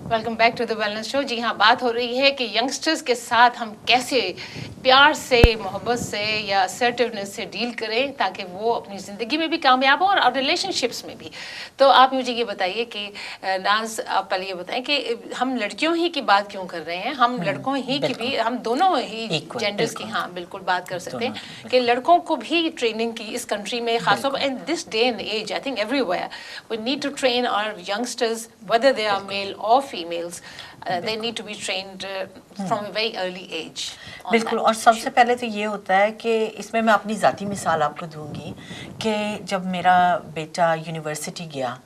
Welcome back to the wellness show. जी हाँ, बात हो रही है कि यंगस्टर्स के साथ हम कैसे प्यार से, मोहब्बत से या असर्टिवनेस से डील करें ताकि वो अपनी ज़िंदगी में भी कामयाब हो और रिलेशनशिप्स में भी। तो आप मुझे ये बताइए कि नाज, आप पहले ये बताएं कि हम लड़कियों ही की बात क्यों कर रहे हैं, हम लड़कों ही की भी, हम दोनों ही जेंडर्स की हाँ बिल्कुल बात कर सकते हैं कि लड़कों को भी ट्रेनिंग की इस कंट्री में खासतौर पर in this day and age, I think everywhere we need to train our youngsters whether they are male or females, they need to be trained from a very early age. बिल्कुल। और सबसे पहले तो ये होता है कि इसमें मैं अपनी ज़ाती मिसाल आपको दूंगी कि जब मेरा बेटा यूनिवर्सिटी गया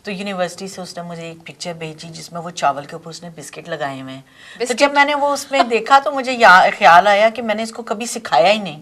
तो यूनिवर्सिटी से उसने मुझे एक पिक्चर भेजी जिसमें वो चावल के ऊपर उसने बिस्किट लगाए हुए हैं। तो जब मैंने वो उसमें देखा तो मुझे ख्याल आया कि मैंने इसको कभी सिखाया ही नहीं,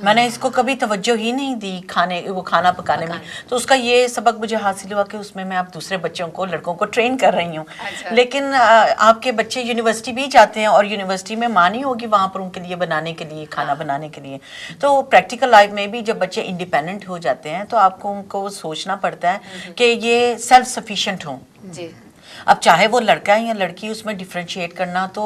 मैंने इसको कभी तवज्जो ही नहीं दी खाना पकाने में। तो उसका ये सबक मुझे हासिल हुआ कि उसमें मैं अब दूसरे बच्चों को, लड़कों को ट्रेन कर रही हूँ। लेकिन आपके बच्चे यूनिवर्सिटी भी जाते हैं और यूनिवर्सिटी में माँ नहीं होगी वहाँ पर उनके लिए बनाने के लिए, खाना बनाने के लिए। तो प्रैक्टिकल लाइफ में भी जब बच्चे इंडिपेंडेंट हो जाते हैं तो आपको उनको सोचना पड़ता है कि ये सेल्फ सफिशिएंट हों। अब चाहे वो लड़का है या लड़की, उसमें डिफ्रेंशिएट करना तो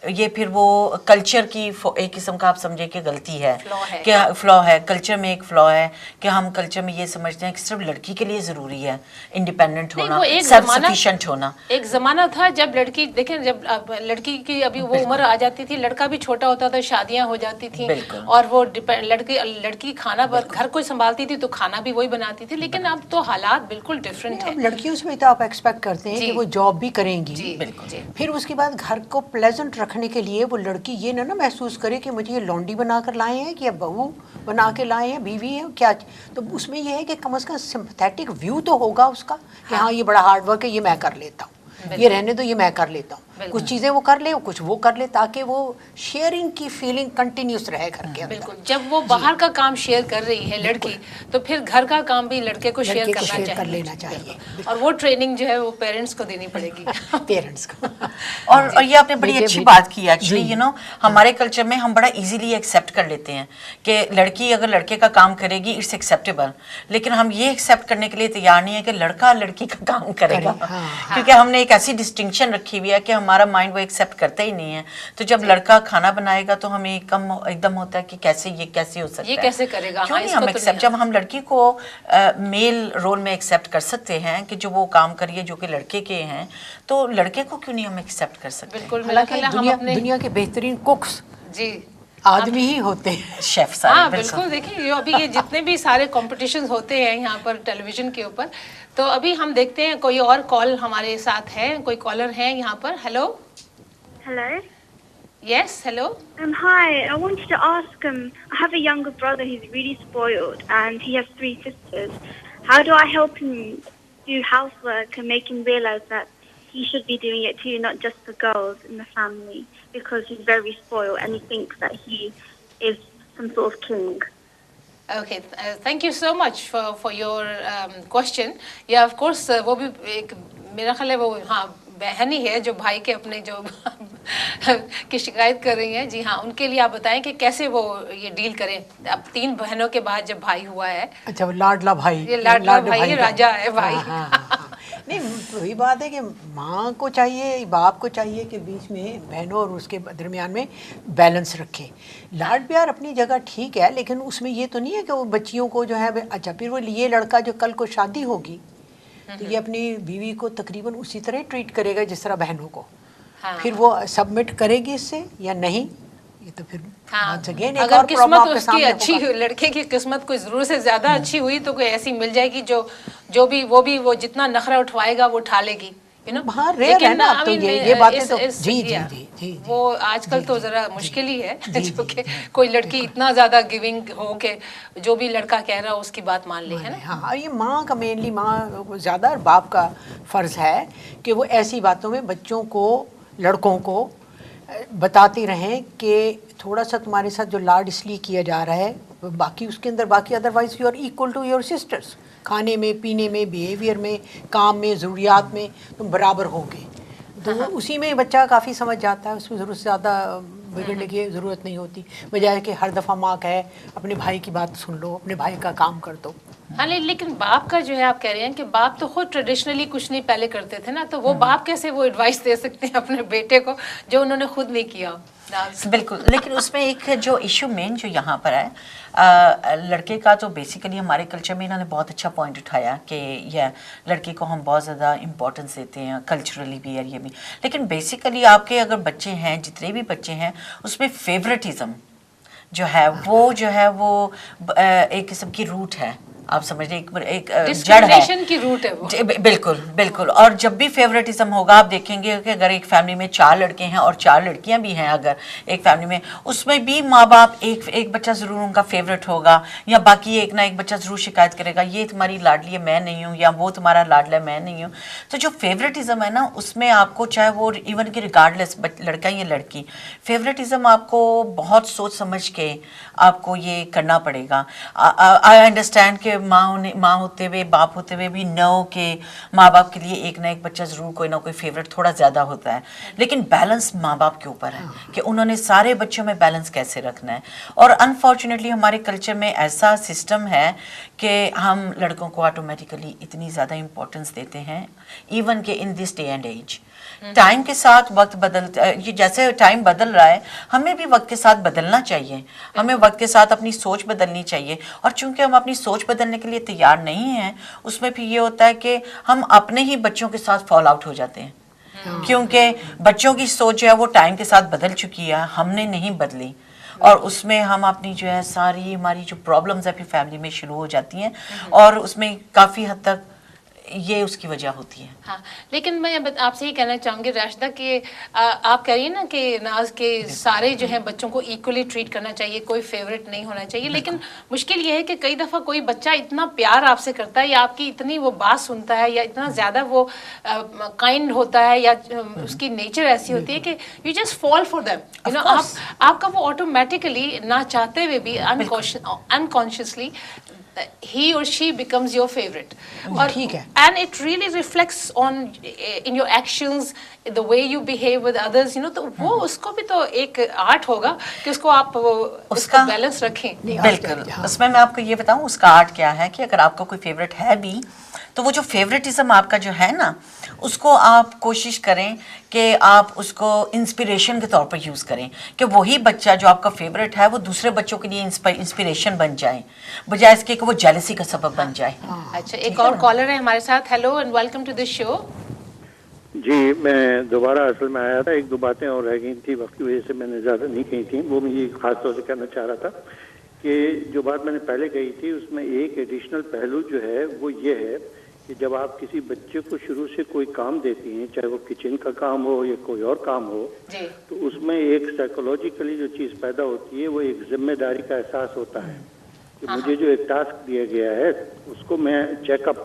ये फिर वो कल्चर की एक किस्म का आप समझे कि गलती है, कि फ्लॉ है कल्चर में। एक फ्लॉ है कि हम कल्चर में ये समझते हैं कि सिर्फ लड़की के लिए ज़रूरी है इंडिपेंडेंट होना, सेल्फ सफिशिएंट होना। एक ज़माना था जब लड़की, देखें, जब लड़की की अभी वो उम्र आ जाती थी, लड़का भी छोटा होता था, शादियाँ हो जाती थी और वो लड़की खाना घर को संभालती थी तो खाना भी वही बनाती थी। लेकिन अब तो हालात बिल्कुल डिफरेंट है। लड़कियों से भी तो आप एक्सपेक्ट करते हैं कि वो जॉब भी करेंगी, फिर उसके बाद घर को प्लेजेंट रखने के लिए वो लड़की ये ना महसूस करे कि मुझे ये लॉन्ड्री बना कर लाए हैं कि बहू बना के लाए हैं, बीवी है क्या। तो उसमें ये है कि कम से कम सिंपैथेटिक व्यू तो होगा उसका कि हाँ ये बड़ा हार्ड वर्क है, ये मैं कर लेता हूँ, ये रहने दो, ये मैं कर लेता हूँ। कुछ चीज़ें वो कर ले, कुछ वो कर ले, ताकि वो शेयरिंग की फीलिंग कंटिन्यूस रहे घर के अंदर। बिल्कुल। जब वो बाहर का काम शेयर कर रही है लड़की, तो फिर घर का काम भी लड़के को शेयर कर लेना चाहिए। और वो ट्रेनिंग जो है वो पेरेंट्स को देनी पड़ेगी। पेरेंट्स को। और ये आपने बड़ी अच्छी बात की एक्चुअली। यू नो, हमारे कल्चर में हम बड़ा इजीली एक्सेप्ट कर लेते हैं कि लड़की अगर लड़के का काम करेगी इट्स एक्सेप्टेबल, लेकिन हम ये एक्सेप्ट करने के लिए तैयार नहीं है कि लड़का लड़की का काम करेगा, क्योंकि हमने एक ऐसी डिस्टिंक्शन रखी हुई है कि हमारा माइंड वो एक्सेप्ट करता ही नहीं है। तो जब लड़का खाना बनाएगा तो हमें एकदम होता है कि कैसे हो सकता है, ये कैसे करेगा। क्यों नहीं हम एक्सेप्ट, जब हम लड़की को मेल रोल में एक्सेप्ट कर सकते हैं कि जो वो काम करिए जो कि लड़के के हैं, तो लड़के को क्यों नहीं हम एक्सेप्ट कर सकते। बिल्कुल। दुनिया के बेहतरीन कुक्स जी आदमी ही होते हैं, शेफ सारे। हाँ बिल्कुल। देखिए अभी ये जितने भी सारे कॉम्पिटिशन्स होते हैं यहाँ पर टेलीविजन के ऊपर, तो अभी हम देखते हैं कोई और कॉल हमारे साथ है, कोई कॉलर है यहाँ पर। Hello. Hello. Yes, hello. Hi. I wanted to ask. I have a younger brother who's really spoiled, and he has 3 sisters. How do I help him do housework and make him realize that he should be doing it too, not just the girls in the family, because he's very spoiled and he thinks that he is some sort of king. Okay, thank you so much for your question. Yeah, of course. वो भी एक मेरा ख्याल है वो हाँ बहन ही है जो भाई के अपने जो की शिकायत कर रही हैं। जी हाँ, उनके लिए आप बताएं कि कैसे वो ये डील करें। अब 3 बहनों के बाद जब भाई हुआ है। अच्छा, वो लाडला भाई, ये लाडला भाई राजा है भाई। नहीं, वही बात है कि माँ को चाहिए, बाप को चाहिए कि बीच में बहनों और उसके दरमियान में बैलेंस रखे। लाड प्यार अपनी जगह ठीक है, लेकिन उसमें ये तो नहीं है कि वो बच्चियों को जो है, अच्छा फिर वो ये लड़का जो कल को शादी होगी तो ये अपनी बीवी को तकरीबन उसी तरह ट्रीट करेगा जिस तरह बहनों को। फिर वो सबमिट करेगी इससे या नहीं, ये तो फिर अगर किस्मत उसकी अच्छी, लड़के की किस्मत कोई जरूर से ज्यादा अच्छी हुई तो कोई ऐसी मिल जाएगी जो भी वो जितना नखरा उठवाएगा वो उठा लेगी। लेकिन ये बातें तो जी वो आजकल तो जरा मुश्किल ही है जो कि कोई लड़की इतना ज्यादा गिविंग हो के जो भी लड़का कह रहा है उसकी बात मान ले, है ना। हाँ, ये माँ का मेनली माँ ज्यादा और बाप का फर्ज है कि वो ऐसी बातों में बच्चों को, लड़कों को बताते रहें कि थोड़ा सा तुम्हारे साथ जो लाड इसलिए किया जा रहा है बाकी उसके अंदर बाकी, otherwise you are equal to your sisters. खाने में, पीने में, बिहेवियर में, काम में, ज़रूरियात में तुम बराबर होगे। तो उसी में बच्चा काफ़ी समझ जाता है, उसमें ज़रूरत से ज़्यादा बिगड़ने की ज़रूरत नहीं होती, बजाय कि हर दफ़ा माँ कहे अपने भाई की बात सुन लो, अपने भाई का काम कर दो। हाँ, लेकिन बाप का जो है, आप कह रहे हैं कि बाप तो खुद ट्रेडिशनली कुछ नहीं पहले करते थे ना, तो वो बाप कैसे वो एडवाइस दे सकते हैं अपने बेटे को जो उन्होंने खुद नहीं किया? बिल्कुल, लेकिन उसमें एक जो इशू मेन जो यहाँ पर है, लड़के का तो बेसिकली हमारे कल्चर में इन्होंने बहुत अच्छा पॉइंट उठाया कि यह लड़के को हम बहुत ज़्यादा इम्पोर्टेंस देते हैं कल्चरली भी और ये भी, लेकिन बेसिकली आपके अगर बच्चे हैं, जितने भी बच्चे हैं, उसमें फेवरेटिज्म जो है वो एक किस्म की रूट है, आप समझ रहे, एक जड़ है की रूट है वो। बिल्कुल बिल्कुल। और जब भी फेवरेटिज्म होगा, आप देखेंगे कि अगर एक फैमिली में 4 लड़के हैं और 4 लड़कियां भी हैं, अगर एक फैमिली में, उसमें भी माँ बाप एक बच्चा ज़रूर उनका फेवरेट होगा, या बाकी एक ना एक बच्चा ज़रूर शिकायत करेगा, ये तुम्हारी लाडली है मैं नहीं हूँ, या वो तुम्हारा लाडला है मैं नहीं हूँ। तो जो फेवरेटिज्म है ना, उसमें आपको चाहे वो इवन कि रिगार्डलेस लड़का या लड़की, फेवरेटिज्म आपको बहुत सोच समझ के आपको ये करना पड़ेगा। आई अंडरस्टैंड कि माँ होते हुए, बाप होते हुए भी नो के माँ बाप के लिए एक ना एक बच्चा ज़रूर कोई ना कोई फेवरेट थोड़ा ज़्यादा होता है, लेकिन बैलेंस माँ बाप के ऊपर है कि उन्होंने सारे बच्चों में बैलेंस कैसे रखना है। और अनफॉर्चुनेटली हमारे कल्चर में ऐसा सिस्टम है कि हम लड़कों को ऑटोमेटिकली इतनी ज़्यादा इम्पोर्टेंस देते हैं, इवन के in this day and age. Time के साथ वक्त ये जैसे टाइम बदल रहा है, हमें भी वक्त के साथ बदलना चाहिए, हमें वक्त के साथ अपनी सोच बदलनी चाहिए। और चूंकि हम अपनी सोच बदलने के लिए तैयार नहीं हैं, उसमें फिर ये होता है कि हम अपने ही बच्चों के साथ फॉल आउट हो जाते हैं, क्योंकि बच्चों की सोच जो है वो टाइम के साथ बदल चुकी है, हमने नहीं बदली, और उसमें हम अपनी जो है सारी हमारी जो प्रॉब्लम्स है फिर फैमिली में शुरू हो जाती हैं, और उसमें काफ़ी हद तक ये उसकी वजह होती है। हाँ, लेकिन मैं आपसे ये कहना चाहूँगी राशिदा कि आप कह रही है ना कि नाज के सारे जो हैं बच्चों को इक्वली ट्रीट करना चाहिए, कोई फेवरेट नहीं होना चाहिए, लेकिन मुश्किल ये है कि कई दफ़ा कोई बच्चा इतना प्यार आपसे करता है या आपकी इतनी वो बात सुनता है या इतना ज़्यादा वो काइंड होता है या उसकी नेचर ऐसी होती है कि you just fall for them, you know, आपका वो ऑटोमेटिकली ना चाहते हुए भी unconsciously he or she becomes your favorite. और ठीक है, and it really reflects on in your actions, the way you behave with others, you know, तो वो उसको भी तो एक आर्ट होगा कि उसको आप उसका बैलेंस रखें। बिल्कुल, उसमें मैं आपको ये बताऊं उसका आर्ट क्या है कि अगर आपका कोई फेवरेट है भी, तो वो जो फेवरेटिज्म आपका जो है ना, उसको आप कोशिश करें कि आप उसको इंस्पिरेशन के तौर पर यूज़ करें, कि वही बच्चा जो आपका फेवरेट है वो दूसरे बच्चों के लिए इंस्पिरेशन बन जाए, बजाय इसके कि वो जेलसी का सबब बन जाए। अच्छा, एक और कॉलर है हमारे साथ। Hello and welcome to this show. जी, मैं दोबारा असल में आया था, 1-2 बातें और रह गई थी, वक्त की वजह से मैंने ज़्यादा नहीं कही थी। वो मैं ये खास तौर से कहना चाह रहा था कि जो बात मैंने पहले कही थी उसमें एक एडिशनल पहलू जो है वो ये है कि जब आप किसी बच्चे को शुरू से कोई काम देती हैं, चाहे वो किचन का काम हो या कोई और काम हो, तो उसमें एक साइकोलॉजिकली जो चीज़ पैदा होती है वो एक जिम्मेदारी का एहसास होता है कि मुझे जो एक टास्क दिया गया है उसको मैं चेकअप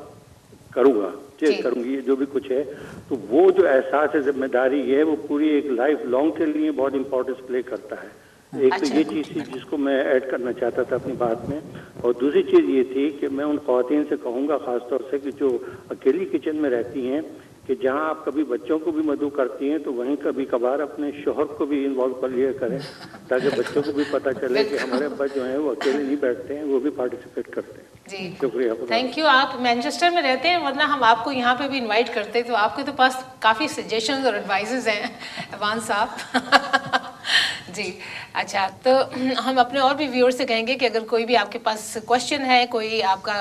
करूँगा, चेक करूँगी, जो भी कुछ है। तो वो जो एहसास है जिम्मेदारी है वो पूरी एक लाइफ लॉन्ग के लिए बहुत इंपॉर्टेंस प्ले करता है। एक तो ये चीज़ थी जिसको मैं ऐड करना चाहता था अपनी बात में, और दूसरी चीज़ ये थी कि मैं उन ख़वातीन से कहूँगा ख़ास तौर से कि जो अकेली किचन में रहती हैं, कि जहाँ आप कभी बच्चों को भी मदद करती हैं तो वहीं कभी कभार अपने शोहर को भी इन्वॉल्व कर लिया करें, ताकि बच्चों को भी पता चले कि हमारे अब्बा जो हैं वो अकेले नहीं बैठते हैं, वो भी पार्टिसिपेट करते हैं। जी, शुक्रिया, थैंक यू। आप मैनचेस्टर में रहते हैं, वरना हम आपको यहाँ पे भी इनवाइट करते, तो आपके तो पास काफ़ी सजेशंस और एडवाइजेज हैं अवान साहब। जी, अच्छा, तो हम अपने और भी व्यूअर्स से कहेंगे कि अगर कोई भी आपके पास क्वेश्चन है, कोई आपका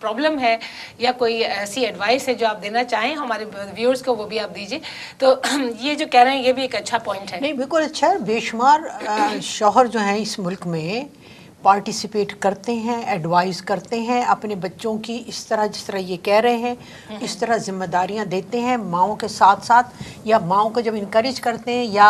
प्रॉब्लम है या कोई ऐसी एडवाइस है जो आप देना चाहें हमारे व्यूअर्स को, वो भी आप दीजिए। तो ये जो कह रहे हैं ये भी एक अच्छा पॉइंट है। नहीं, बिल्कुल अच्छा है। बेशुमार शौहर जो हैं इस मुल्क में पार्टिसिपेट करते हैं, एडवाइस करते हैं अपने बच्चों की, इस तरह जिस तरह ये कह रहे हैं, इस तरह जिम्मेदारियां देते हैं माओं के साथ साथ, या माओं को जब इनकरेज करते हैं या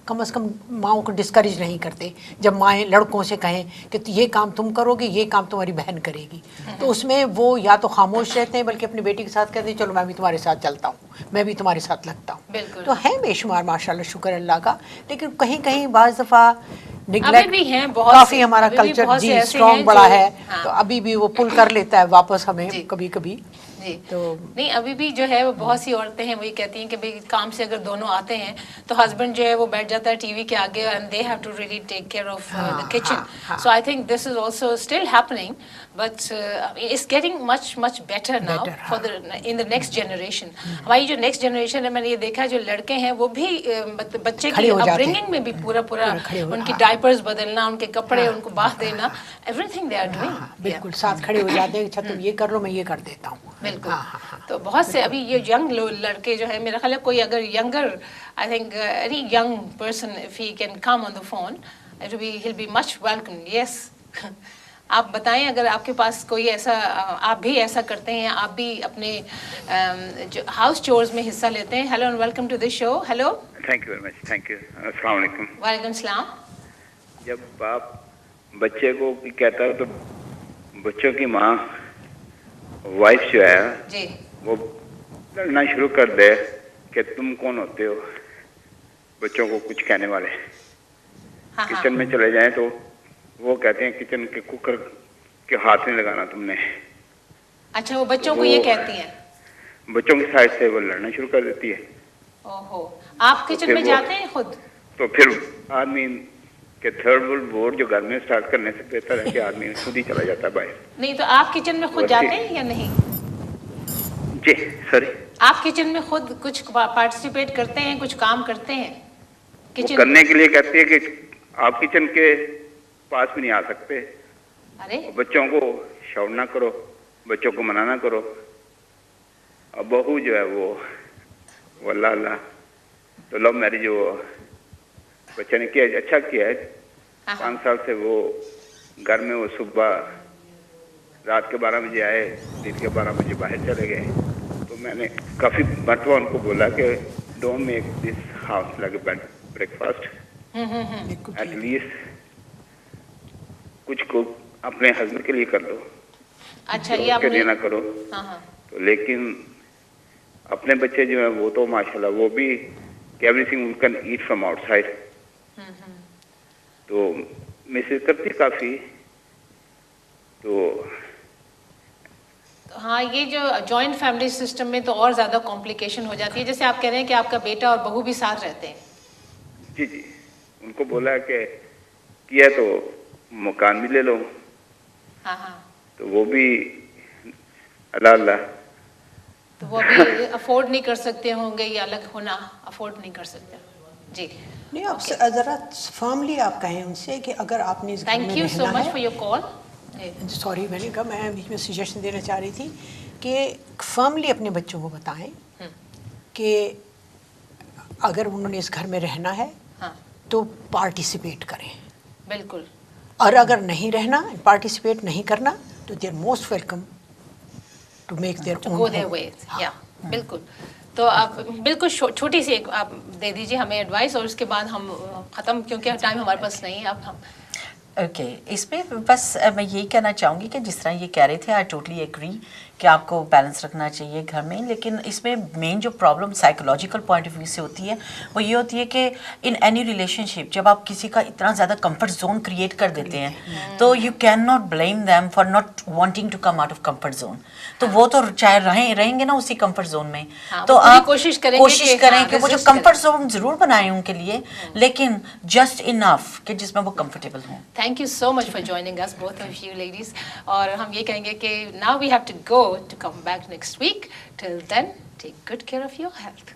कम से कम माओं को डिस्करेज नहीं करते। जब माएँ लड़कों से कहें कि ये काम तुम करोगे, ये काम तुम्हारी बहन करेगी, तो उसमें वो या तो खामोश रहते हैं बल्कि अपनी बेटी के साथ कहते हैं चलो मैं भी तुम्हारे साथ चलता हूँ, मैं भी तुम्हारे साथ लगता हूँ। तो हैं बेशुमार माशाल्लाह, शुक्र अल्लाह का। लेकिन कहीं कहीं बाज़ दफ़ा निगलेक्ट भी हैं, बहुत काफ़ी हमारा कल्चर जी स्ट्रॉन्ग बड़ा है, तो अभी भी वो पुल कर लेता है वापस हमें कभी कभी। जी, तो नहीं, अभी भी जो है वो बहुत सी औरतें हैं वही कहती हैं कि भाई काम से अगर दोनों आते हैं तो हस्बैंड जो है वो बैठ जाता है टीवी के आगे, and they have to really take care of the kitchen. So I think this is also still happening, but it's getting much better now Better, for in the next generation. हमारी जो next generation है, मैंने ये देखा जो लड़के हैं वो भी मतलब बच्चे की upbringing में भी पूरा उनकी diapers बदलना, उनके कपड़े उनको बांध देना, everything they are doing. बिल्कुल साथ खड़े हो जाते हैं, अच्छा तुम ये कर लो मैं ये कर देता हूँ. बिल्कुल. तो बहुत से अभी ये young लड़के जो है, मेरा ख्याल है कोई अगर younger, I think any young person if he can come on the phone, he'll be much welcome. Yes. आप बताएं अगर आपके पास कोई ऐसा, आप भी ऐसा करते हैं, आप भी अपने जो हाउस चोर्स में हिस्सा लेते हैं. Hello and welcome to this show. Hello. Thank you very much. Thank you. अस्सलाम वालेकुम. वालेकुम सलाम. जब आप बच्चे को कहता है तो बच्चों की माँ वाइफ जो है जी वो लड़ना शुरू कर दे कि तुम कौन होते हो बच्चों को कुछ कहने वाले. किचन में चले जाएं तो वो कहते हैं किचन के कुकर के हाथ नहीं लगाना तुमने. अच्छा, वो बच्चों को ये कहती हैं. बच्चों की साइड से वो लड़ना शुरू कर देती है. ओहो. आप किचन में जाते हैं खुद? तो फिर आदमी के थर्ड वर्ल्ड वॉर जो घर में स्टार्ट करने से बेहतर है कि आदमी खुद ही चला जाता है बाहर. नहीं तो आप किचन में खुद जाते हैं या नहीं? जी सॉरी. आप किचन में खुद कुछ पार्टिसिपेट करते हैं, कुछ काम करते हैं किचन करने के लिए? कहती है कि आप किचन के पास भी नहीं आ सकते. अरे बच्चों को शौर ना करो, बच्चों को मना ना करो. अब बहू जो है वो अल्लाह अल्लाह तो लव मैरिज वो बच्चे ने किया, अच्छा किया है. 5 साल से वो घर में वो सुबह रात के 12 बजे आए, दिन के 12 बजे बाहर चले गए. तो मैंने काफ़ी मरतबा उनको बोला कि don't make this house like a breakfast. At least कुछ को अपने हस्बैंड के लिए कर दो. अच्छा, ये आपने लिए ना करो. तो लेकिन अपने बच्चे जो हैं वो तो माशाल्लाह वो भी everything we can eat from outside. तो मिसेज करती काफ़ी. तो हाँ, ये जो जॉइंट फैमिली सिस्टम में तो और ज़्यादा कॉम्प्लिकेशन हो जाती है. जैसे आप कह रहे हैं कि आपका बेटा और बहू भी साथ रहते हैं. जी जी. उनको बोला कि किया तो मकान भी ले लो. हाँ. तो वो भी अल्लाह अल्लाह. तो वो भी अफोर्ड नहीं कर सकते होंगे, ये अलग होना अफोर्ड नहीं कर सकते. जी नहीं, आप ज़रा फर्मली आप कहें उनसे कि अगर आपने इस घर में रहना है. Thank you so much for your call. Sorry, मैंने कहा, मैं बीच में सजेशन देना चाह रही थी कि फर्मली अपने बच्चों को बताएं कि अगर उन्होंने इस घर में रहना है तो पार्टिसिपेट करें. बिल्कुल. और अगर नहीं रहना, पार्टिसिपेट नहीं करना, तो they are most welcome to make their own go their way. या बिल्कुल. तो आप बिल्कुल छोटी सी एक आप दे दीजिए हमें एडवाइस और उसके बाद हम ख़त्म, क्योंकि टाइम हमारे पास नहीं है. अब हम ओके इसमें बस मैं यही कहना चाहूँगी कि जिस तरह ये कह रहे थे, आई टोटली एग्री कि आपको बैलेंस रखना चाहिए घर में. लेकिन इसमें मेन जो problem psychological point of view से होती है वो ये होती है कि इन एनी रिलेशनशिप जब आप किसी का इतना ज़्यादा कंफर्ट जोन क्रिएट कर देते हैं तो you can not blame them for not wanting to come out of comfort zone. तो वो तो चाहे रहेंगे ना उसी कंफर्ट जोन में. तो आप कोशिश करें कि वो जो कंफर्ट जोन ज़रूर बनाएं उनके लिए, लेकिन जस्ट इनफ कि जिसमें वो कंफर्टेबल हों. Thank you so much for joining us, both of you ladies. और हम ये कहेंगे कि now we have to go to come back next week. Till then, take good care of your health.